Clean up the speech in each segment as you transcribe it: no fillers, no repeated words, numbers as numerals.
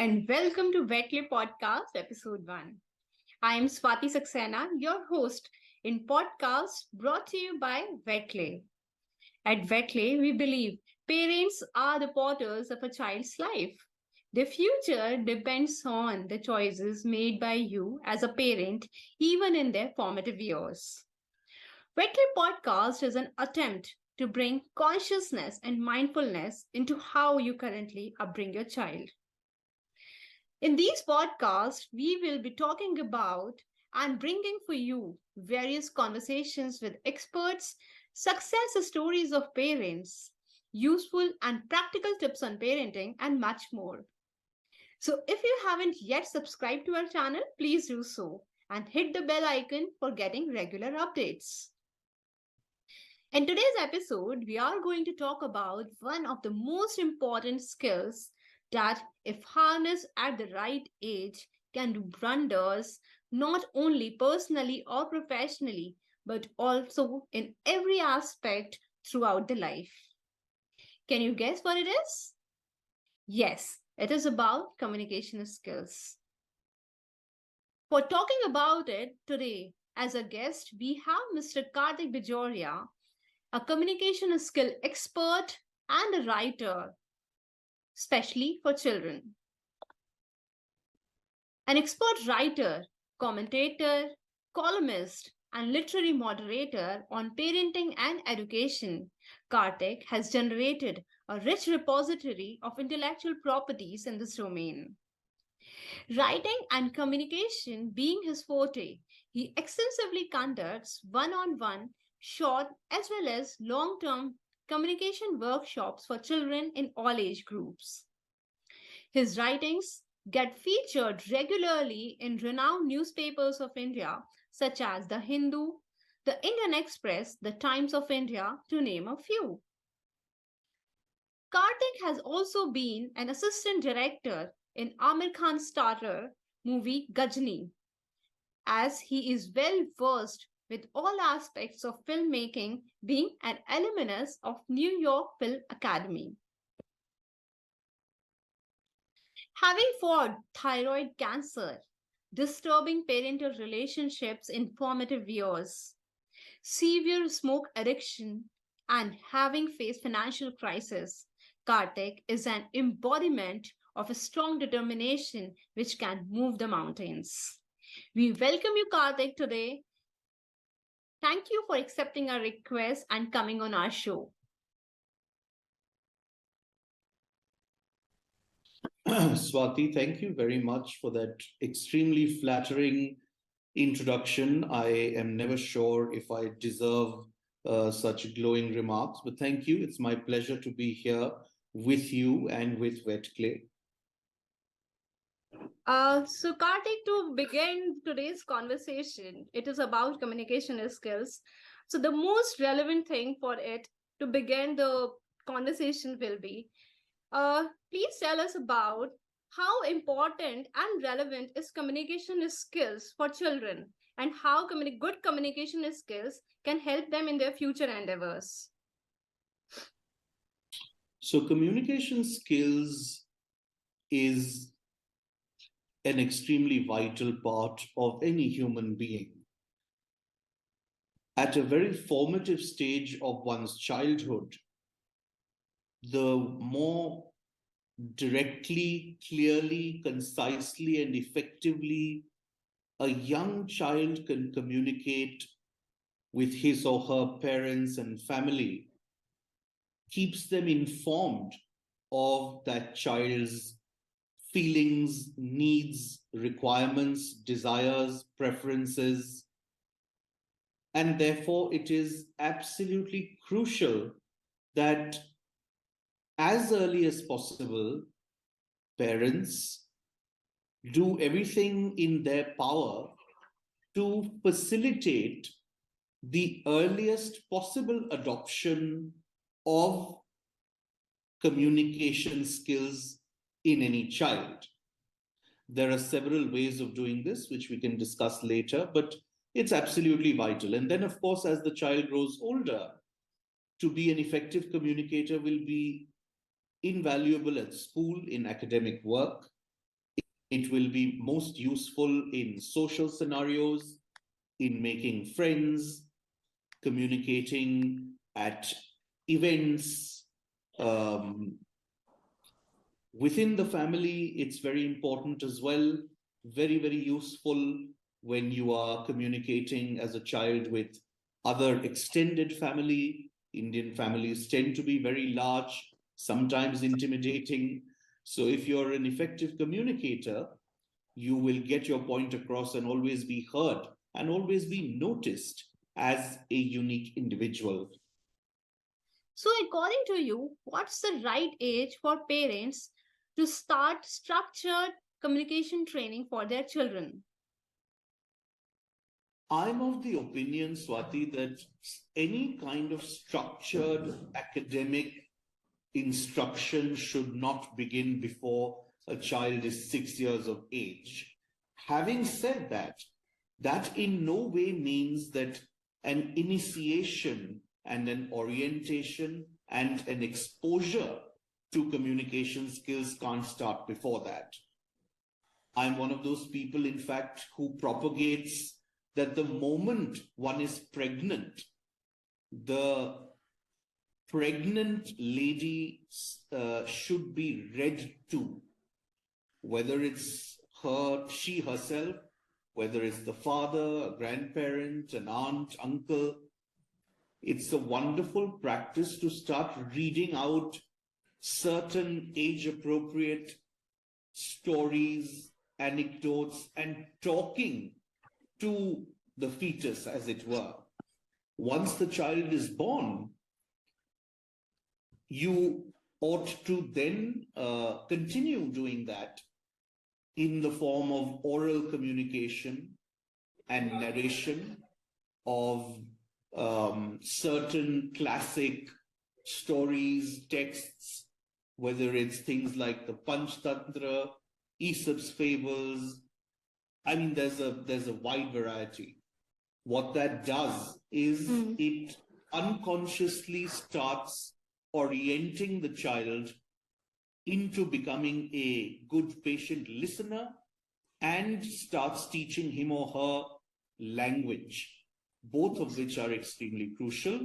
and welcome to Wetclay Podcast, Episode 1. I am Swati Saxena, your host in podcast brought to you by Wetclay. At Wetclay, we believe parents are the porters of a child's life. Their future depends on the choices made by you as a parent, even in their formative years. Wetclay Podcast is an attempt to bring consciousness and mindfulness into how you currently upbring your child. In these podcasts, we will be talking about and bringing for you various conversations with experts, success stories of parents, useful and practical tips on parenting, and much more. So, if you haven't yet subscribed to our channel, please do so and hit the bell icon for getting regular updates. In today's episode, we are going to talk about one of the most important skills that, if harnessed at the right age, can do wonders not only personally or professionally, but also in every aspect throughout the life. Can you guess what it is? Yes, it is about communication skills. For talking about it today, as a guest, we have Mr. Kartik Bajoria, a communication skill expert and a writer, especially for children. An expert writer, commentator, columnist, and literary moderator on parenting and education, Kartik has generated a rich repository of intellectual properties in this domain. Writing and communication being his forte, he extensively conducts one on one, short, as well as long term communication workshops for children in all age groups. His writings get featured regularly in renowned newspapers of India, such as The Hindu, the Indian Express, the Times of India, to name a few. Kartik has also been an assistant director in Amir Khan's starrer movie Gajni, as he is well versed with all aspects of filmmaking, being an alumnus of New York Film Academy. Having fought thyroid cancer, disturbing parental relationships in formative years, severe smoke addiction, and having faced financial crisis, Kartik is an embodiment of a strong determination which can move the mountains. We welcome you, Kartik, today. Thank you for accepting our request and coming on our show. Swati, thank you very much for that extremely flattering introduction. I am never sure if I deserve such glowing remarks, but thank you. It's my pleasure to be here with you and with Wetclay. So, Kartik, to begin today's conversation, it is about communication skills. So, the most relevant thing for it to begin the conversation will be please tell us about how important and relevant is communication skills for children and how good communication skills can help them in their future endeavors. So, communication skills is an extremely vital part of any human being. At a very formative stage of one's childhood, the more directly, clearly, concisely, and effectively a young child can communicate with his or her parents and family keeps them informed of that child's feelings, needs, requirements, desires, preferences. And therefore, it is absolutely crucial that as early as possible, parents do everything in their power to facilitate the earliest possible adoption of communication skills in any child. There are several ways of doing this, which we can discuss later, but it's absolutely vital. And then, of course, as the child grows older, to be an effective communicator will be invaluable at school, in academic work, It will be most useful in social scenarios, in making friends, communicating at events. Within the family, it's very important as well. Very, very useful when you are communicating as a child with other extended family. Indian families tend to be very large, sometimes intimidating. So if you're an effective communicator, you will get your point across and always be heard and always be noticed as a unique individual. So, according to you, what's the right age for parents to start structured communication training for their children? I'm of the opinion, Swati, that any kind of structured academic instruction should not begin before a child is 6 years of age. Having said that, that in no way means that an initiation and an orientation and an exposure to communication skills can't start before that. I'm one of those people, in fact, who propagates that the moment one is pregnant, the pregnant lady should be read to, whether it's she herself, whether it's the father, a grandparent, an aunt, uncle. It's a wonderful practice to start reading out certain age-appropriate stories, anecdotes, and talking to the fetus, as it were. Once the child is born, you ought to then continue doing that in the form of oral communication and narration of certain classic stories, texts, whether it's things like the Panchtantra, Aesop's fables. I mean, there's a wide variety. What that does is it unconsciously starts orienting the child into becoming a good patient listener and starts teaching him or her language, both of which are extremely crucial.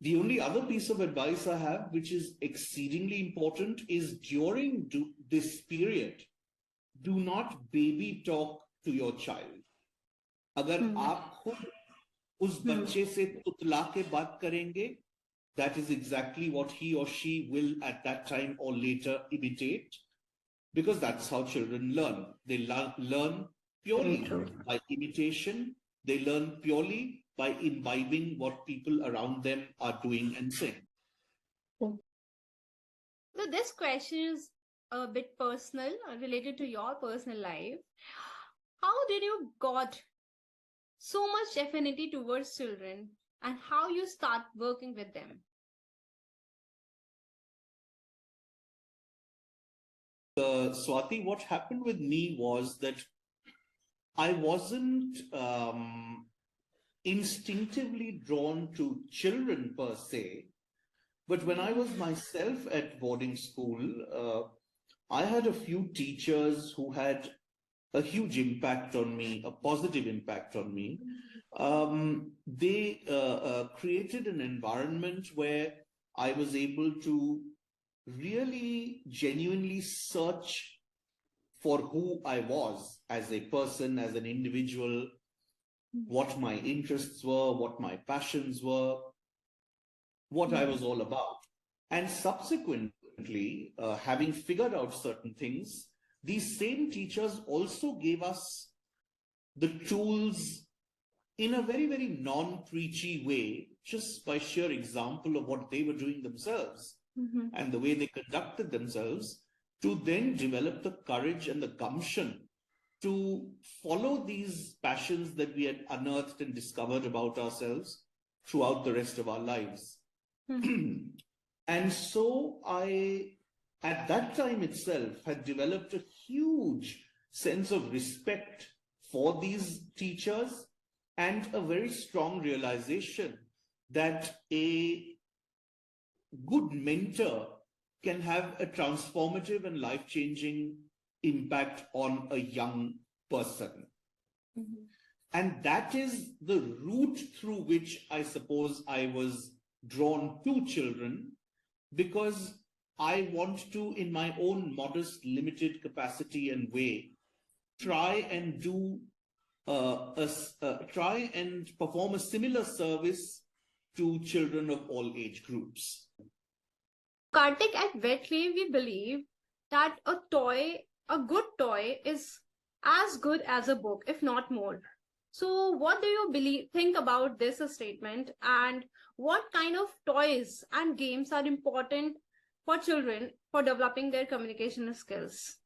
The only other piece of advice I have, which is exceedingly important, is during this period, do not baby talk to your child. अगर आप खुद उस बच्चे से तुतला के बात करेंगे, that is exactly what he or she will at that time or later imitate, because that's how children learn. They learn purely by imitation. They learn purely by imbibing what people around them are doing and saying. So this question is a bit personal, related to your personal life. How did you got so much affinity towards children and how you start working with them? Swati, what happened with me was that I wasn't instinctively drawn to children per se, but when I was myself at boarding school, I had a few teachers who had a huge impact on me, a positive impact on me. They created an environment where I was able to really genuinely search for who I was as a person, as an individual, what my interests were, what my passions were, what I was all about. And subsequently, having figured out certain things, these same teachers also gave us the tools in a very, very non-preachy way, just by sheer example of what they were doing themselves and the way they conducted themselves, to then develop the courage and the gumption to follow these passions that we had unearthed and discovered about ourselves throughout the rest of our lives. And so I, at that time itself, had developed a huge sense of respect for these teachers and a very strong realization that a good mentor can have a transformative and life-changing impact on a young person. Mhm. And that is the route through which I suppose I was drawn to children, because I want to, in my own modest, limited capacity and way, try and do try and perform a similar service to children of all age groups. Kartik, at Wetclay, we believe that a good toy, is as good as a book, if not more. So, what do you think about this statement, and what kind of toys and games are important for children for developing their communication skills?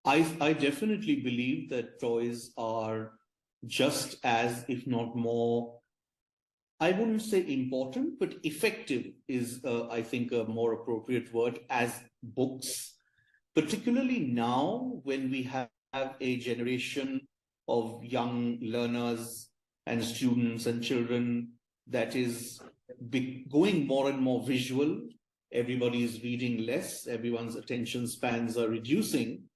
I definitely believe that toys are just as, if not more, I wouldn't say important, but effective is, I think, a more appropriate word, as books, particularly now when we have a generation of young learners and students and children that is going more and more visual. Everybody is reading less, everyone's attention spans are reducing.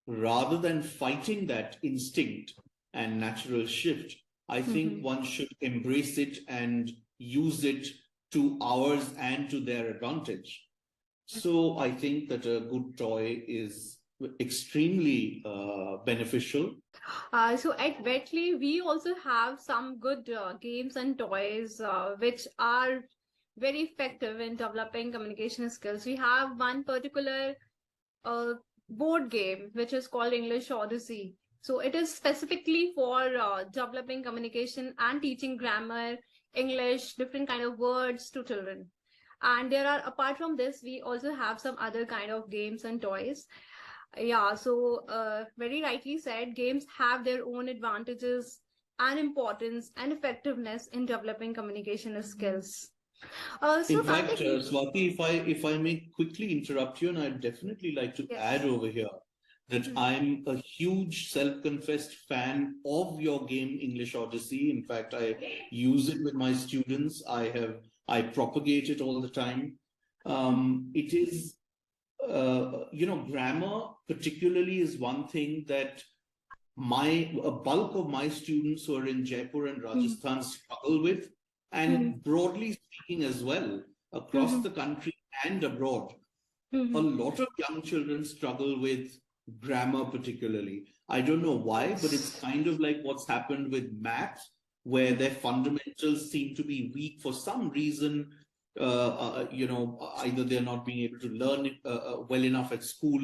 Rather than fighting that instinct and natural shift, I think one should embrace it and use it to ours and to their advantage. So I think that a good toy is extremely beneficial. So at Wetclay, we also have some good games and toys which are very effective in developing communication skills. We have one particular board game which is called English Odyssey. So it is specifically for developing communication and teaching grammar, English, different kind of words to children. And there are, apart from this, we also have some other kind of games and toys. Yeah, so very rightly said, games have their own advantages and importance and effectiveness in developing communication skills. In So fact, Kartik, Swati, if I may quickly interrupt you, and I'd definitely like to add yes. over here that I'm a huge self-confessed fan of your game English Odyssey. In fact, I use it with my students. I propagate it all the time. It is, grammar particularly is one thing that a bulk of my students who are in Jaipur and Rajasthan struggle with, and broadly speaking as well, across the country and abroad. A lot of young children struggle with grammar, particularly. I don't know why, but it's kind of like what's happened with math, where their fundamentals seem to be weak for some reason. Either they're not being able to learn it well enough at school.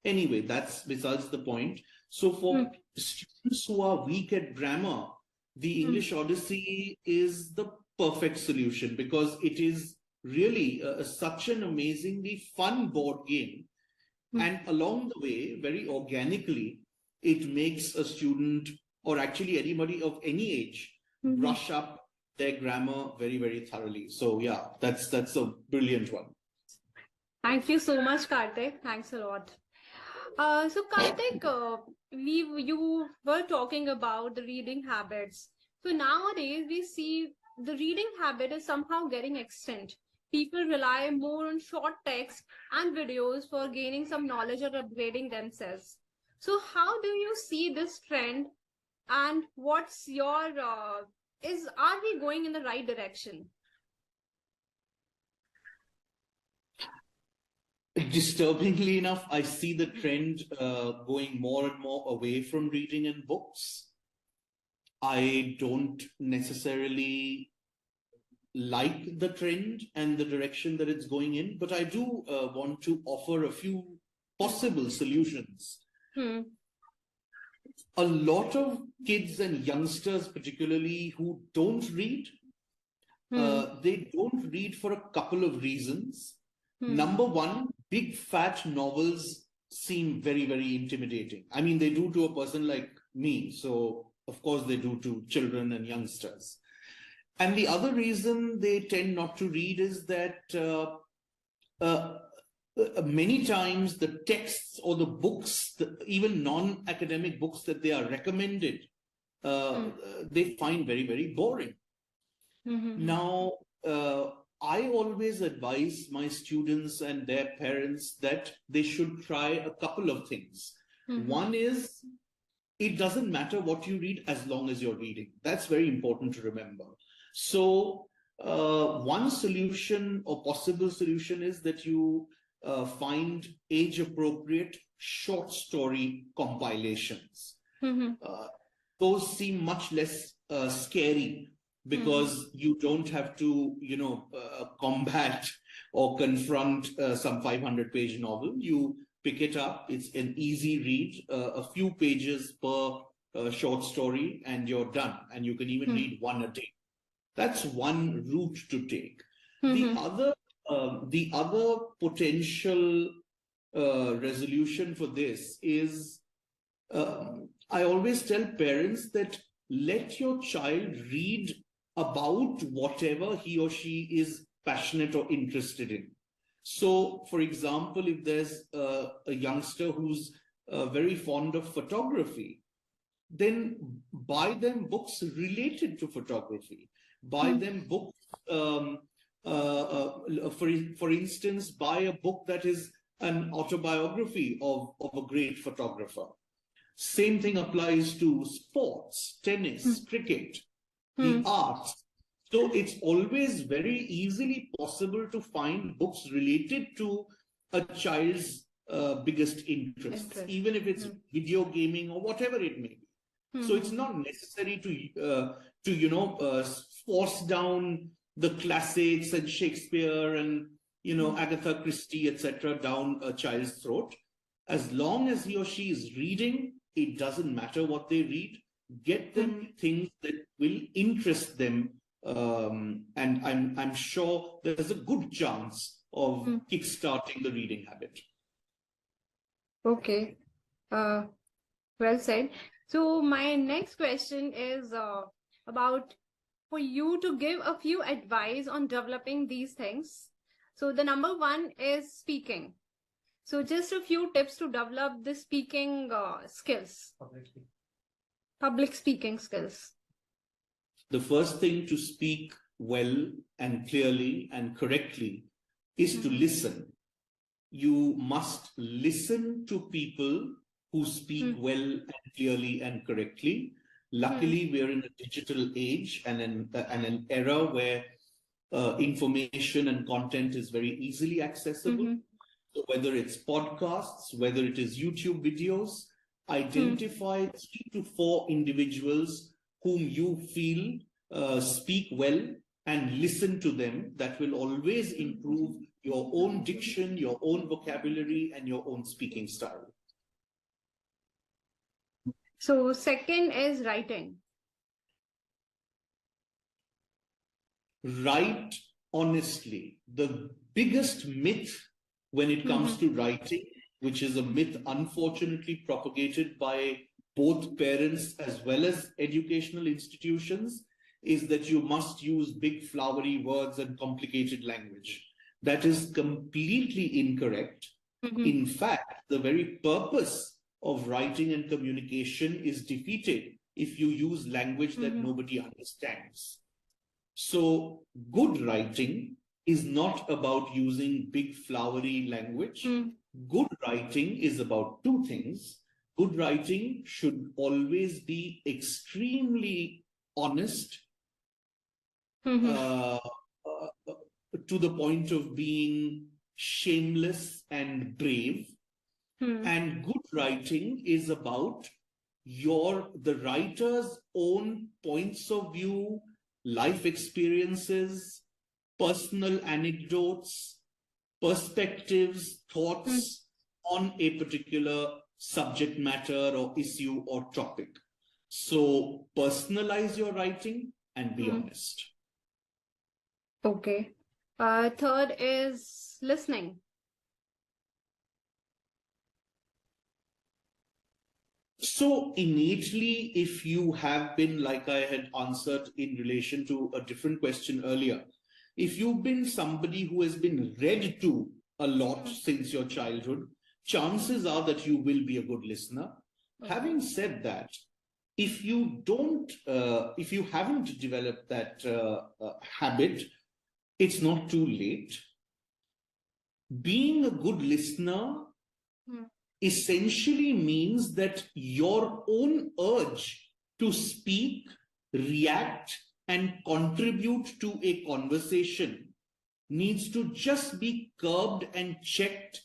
Anyway, that's besides the point. So for students who are weak at grammar, the English Odyssey is the perfect solution, because it is really such an amazingly fun board game. And along the way, very organically, it makes a student, or actually anybody of any age, brush up their grammar very, very thoroughly. So yeah, that's a brilliant one. Thank you so much, Kartik. Thanks a lot. So Kartik, you were talking about the reading habits. So nowadays we see the reading habit is somehow getting extinct. People rely more on short text and videos for gaining some knowledge or upgrading themselves. So how do you see this trend, and what's your are we going in the right direction? Disturbingly enough, I see the trend going more and more away from reading and books. I don't necessarily like the trend and the direction that it's going in, but I do want to offer a few possible solutions. A lot of kids and youngsters, particularly, who don't read, they don't read for a couple of reasons. Number one, big fat novels seem very, very intimidating. I mean, they do to a person like me. So, of course, they do to children and youngsters. And the other reason they tend not to read is that many times the texts or the books, even non-academic books that they are recommended, they find very, very boring. Now, I always advise my students and their parents that they should try a couple of things. One is, it doesn't matter what you read as long as you're reading. That's very important to remember. So, one solution or possible solution is that you find age appropriate short story compilations. Those seem much less scary because you don't have to, combat or confront some 500-page novel. You pick it up, it's an easy read, a few pages per short story, and you're done. And you can even read one a day. That's one route to take. The other potential resolution for this is, I always tell parents that let your child read about whatever he or she is passionate or interested in. So, for example, if there's a youngster who's very fond of photography, then buy them books related to photography. Buy them books, for instance, buy a book that is an autobiography of a great photographer. Same thing applies to sports, tennis, cricket, the arts. So it's always very easily possible to find books related to a child's biggest interests, even if it's video gaming or whatever it may be. So it's not necessary to force down the classics and Shakespeare and Agatha Christie, etc., down a child's throat. As long as he or she is reading, it doesn't matter what they read. Get them things that will interest them, and I'm sure there's a good chance of kickstarting the reading habit. Okay, well said. So my next question is about for you to give a few advice on developing these things. So the number one is speaking. So just a few tips to develop the speaking skills. Public speaking skills. The first thing to speak well and clearly and correctly is to listen. You must listen to people who speak well and clearly and correctly. Luckily, we're in a digital age and an era where information and content is very easily accessible. So whether it's podcasts, whether it is YouTube videos, identify 3 to 4 individuals whom you feel speak well and listen to them. That will always improve your own diction, your own vocabulary, and your own speaking style. So second is writing. Write honestly. The biggest myth when it comes to writing, which is a myth unfortunately propagated by both parents as well as educational institutions, is that you must use big flowery words and complicated language. That is completely incorrect. In fact, the very purpose of writing and communication is defeated if you use language that nobody understands. So good writing is not about using big flowery language. Good writing is about 2 things. Good writing should always be extremely honest, to the point of being shameless and brave. And good writing is about the writer's own points of view, life experiences, personal anecdotes, perspectives, thoughts on a particular subject matter or issue or topic. So personalize your writing and be honest. Okay. Third is listening. So innately, if you have been, like I had answered in relation to a different question earlier, if you've been somebody who has been read to a lot since your childhood, chances are that you will be a good listener. Having said that, if you haven't developed that habit, it's not too late. Being a good listener essentially means that your own urge to speak, react, and contribute to a conversation needs to just be curbed and checked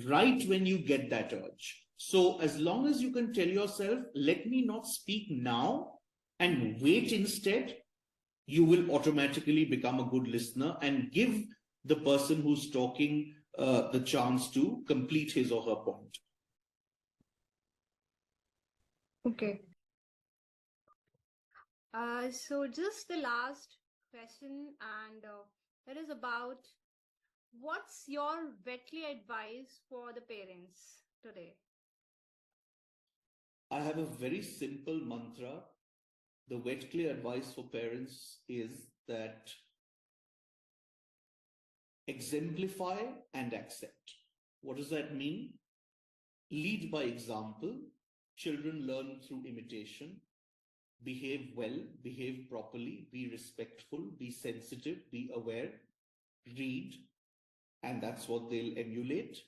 right when you get that urge. So, as long as you can tell yourself, let me not speak now and wait instead, you will automatically become a good listener and give the person who's talking the chance to complete his or her point. Okay. So just the last question, and that is about what's your Wetclay advice for the parents today? I have a very simple mantra. The Wetclay advice for parents is that exemplify and accept. What does that mean? Lead by example. Children learn through imitation. Behave well, behave properly, be respectful, be sensitive, be aware, read, and that's what they'll emulate.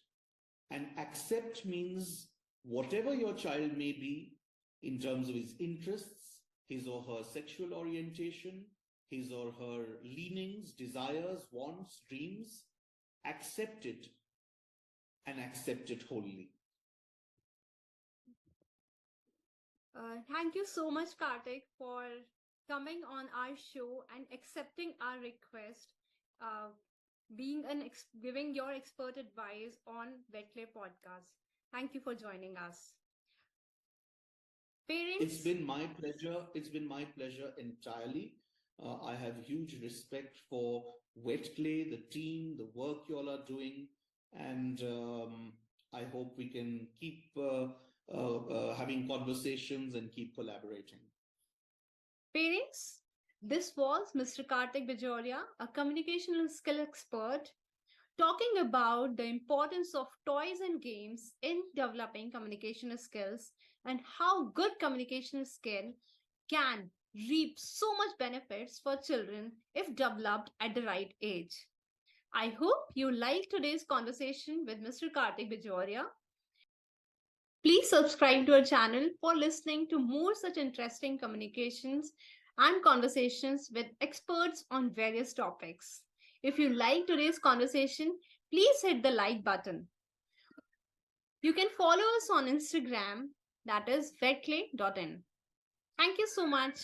And accept means whatever your child may be in terms of his interests, his or her sexual orientation, his or her leanings, desires, wants, dreams, accept it and accept it wholly. Thank you so much, Kartik, for coming on our show and accepting our request, giving your expert advice on Wetclay Podcast. Thank you for joining us. Parents, It's been my pleasure. It's been my pleasure entirely. I have huge respect for Wetclay, the team, the work you all are doing, and I hope we can keep having conversations and keep collaborating. Parents, this was Mr. Kartik Bajoria, a communication skill expert, talking about the importance of toys and games in developing communication skills and how good communication skill can reap so much benefits for children if developed at the right age. I hope you liked today's conversation with Mr. Kartik Bajoria. Please subscribe to our channel for listening to more such interesting communications and conversations with experts on various topics. If you like today's conversation, please hit the like button. You can follow us on Instagram, that is wetclay.in. Thank you so much.